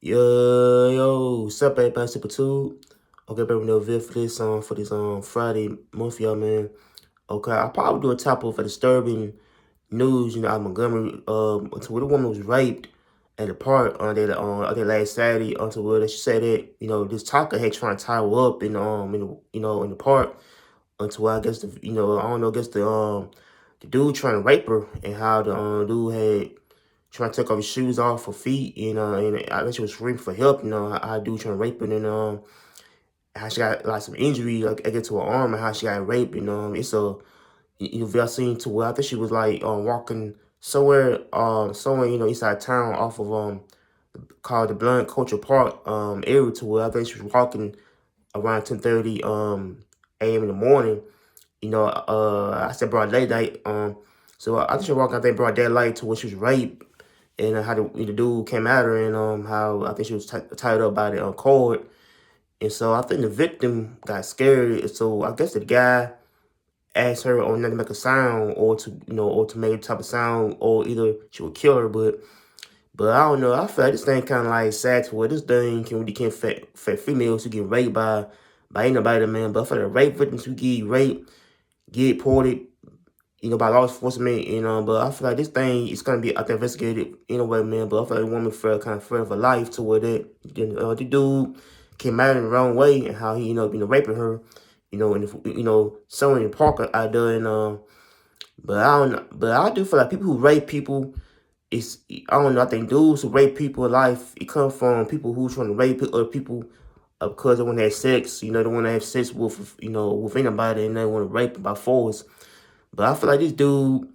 Yo, what's up, everybody? Super Two. Okay, baby, no vid for this Friday month, y'all, man. Okay, I'll probably do a topic for disturbing news, out of Montgomery. Until the woman was raped at a park on that I think last Saturday. Until where she said that this talker had trying to tie her up in the park. Until I guess I don't know, I guess the dude trying to rape her, and how the dude had trying to take off his shoes off her feet, and I guess she was screaming for help, how dude trying to rape her, and how she got like some injury, like I get to her arm, and how she got raped, and it's a very seen to where I think she was like walking somewhere inside town off of called the Blunt Culture Park area, to where I think she was walking around 10:30 a.m. in the morning. I said broad daylight. So I think she was walking, I think, broad daylight to where she was raped, and how the dude came at her, and how I think she was tied up by the cord, and so I think the victim got scared. So I guess the guy asked her or not to make a sound, or to make a type of sound, or either she would kill her. But I don't know. I feel like this thing kind of like sad to where this thing can't affect females who get raped by anybody, man. But I feel like rape victims who get raped get reported, by law enforcement, but I feel like this thing is gonna be, I think, investigated anyway, man. But I feel like the woman felt kind of afraid of her life to where the dude came out in the wrong way, and how he, raping her, somewhere in the park out there, and but I don't know, but I do feel like people who rape people, I don't know, I think dudes who rape people in life, it comes from people who trying to rape other people because they want to have sex, they want to have sex with anybody, and they want to rape them by force. But I feel like this dude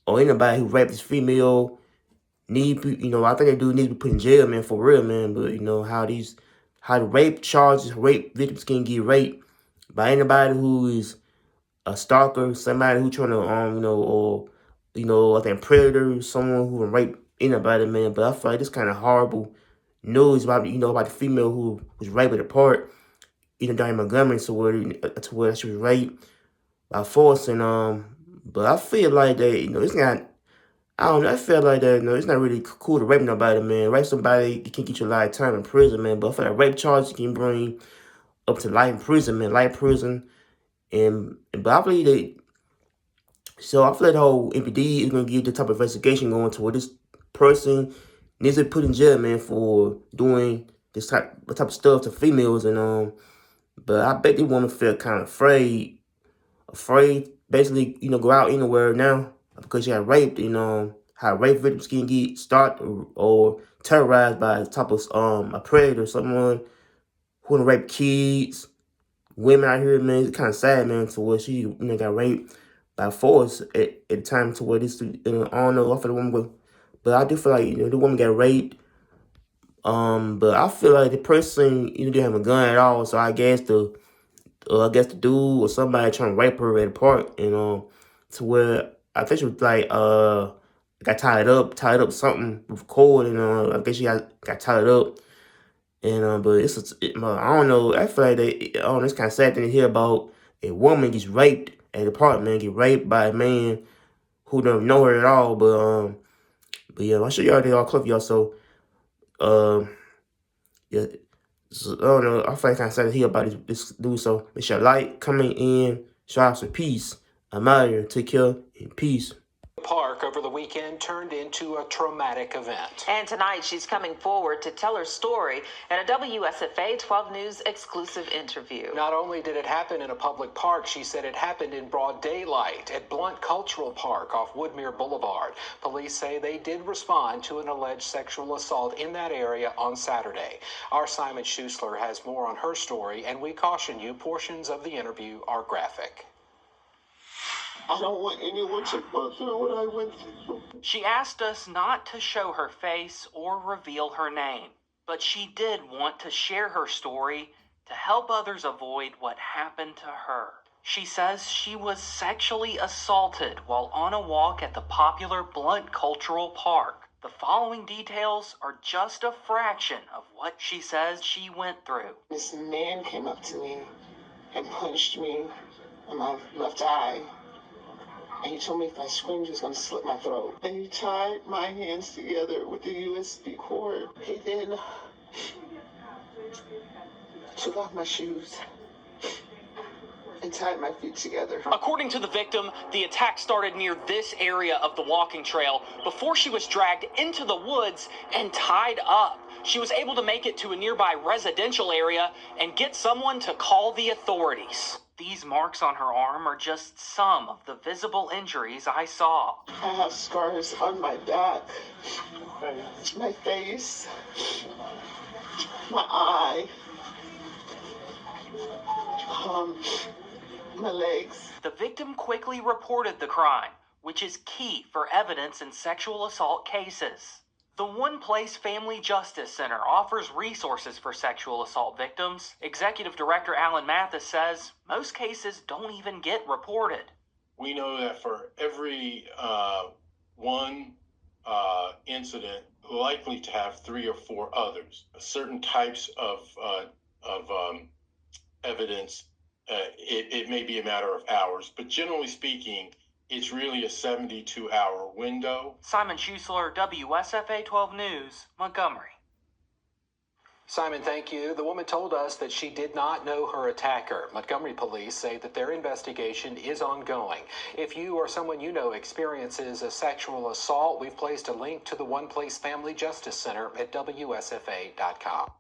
or anybody who raped this female I think that dude needs to be put in jail, man, for real, man. But how the rape charges, rape victims can get raped by anybody who is a stalker, somebody who trying to I think predator, someone who can rape anybody, man. But I feel like this kind of horrible news about about the female who was raped at the park, down in Montgomery, to where she was raped by force, and but I feel like that it's not. I don't know. I feel like that it's not really cool to rape nobody, man. Rape somebody, you can get you a lot of time in prison, man. But I feel like rape charges can bring up to life in prison, man, life prison, but I believe that. So I feel like the whole MPD is gonna get the type of investigation going to where this person needs to be put in jail, man, for doing this type of stuff to females, and but I bet this woman felt kind of afraid, basically, go out anywhere now because she got raped, how rape victims can get stalked or terrorized by the type of a predator, someone who wanna rape kids, women out here, man. It's kind of sad, man, to where she got raped by force at the time, to where this, I don't know, off of the woman, but I do feel like the woman got raped. But I feel like the person didn't have a gun at all, so I guess the dude or somebody trying to rape her at a park, and to where I think she was like got tied up something with cord, and I guess she got tied up, and but I don't know. I feel like it's kind of sad thing to hear about a woman gets raped at a park, man, get raped by a man who don't know her at all, but yeah, I'll show y'all the all clip, y'all. So yeah. So, I don't know. I feel like I kind of sad to hear about this dude. So make sure like, comment in, shout out to peace. I'm out here. Take care and peace. Park over the weekend turned into a traumatic event. And tonight she's coming forward to tell her story in a WSFA 12 News exclusive interview. Not only did it happen in a public park, she said it happened in broad daylight at Blunt Cultural Park off Woodmere Boulevard. Police say they did respond to an alleged sexual assault in that area on Saturday. Our Simon Schuessler has more on her story, and we caution you, portions of the interview are graphic. I don't want anyone to go through what I went through. She asked us not to show her face or reveal her name, but she did want to share her story to help others avoid what happened to her. She says she was sexually assaulted while on a walk at the popular Blunt Cultural Park. The following details are just a fraction of what she says she went through. This man came up to me and punched me in my left eye. And he told me if I screamed, he was going to slit my throat. And he tied my hands together with the USB cord. He then took off my shoes and tied my feet together. According to the victim, the attack started near this area of the walking trail before she was dragged into the woods and tied up. She was able to make it to a nearby residential area and get someone to call the authorities. These marks on her arm are just some of the visible injuries I saw. I have scars on my back, my face, my eye, my legs. The victim quickly reported the crime, which is key for evidence in sexual assault cases. The One Place Family Justice Center offers resources for sexual assault victims. Executive Director Alan Mathis says most cases don't even get reported. We know that for every one incident, likely to have 3 or 4 others. Certain types of evidence, it may be a matter of hours, but generally speaking, it's really a 72-hour window. Simon Schuessler, WSFA 12 News, Montgomery. Simon, thank you. The woman told us that she did not know her attacker. Montgomery police say that their investigation is ongoing. If you or someone you know experiences a sexual assault, we've placed a link to the One Place Family Justice Center at WSFA.com.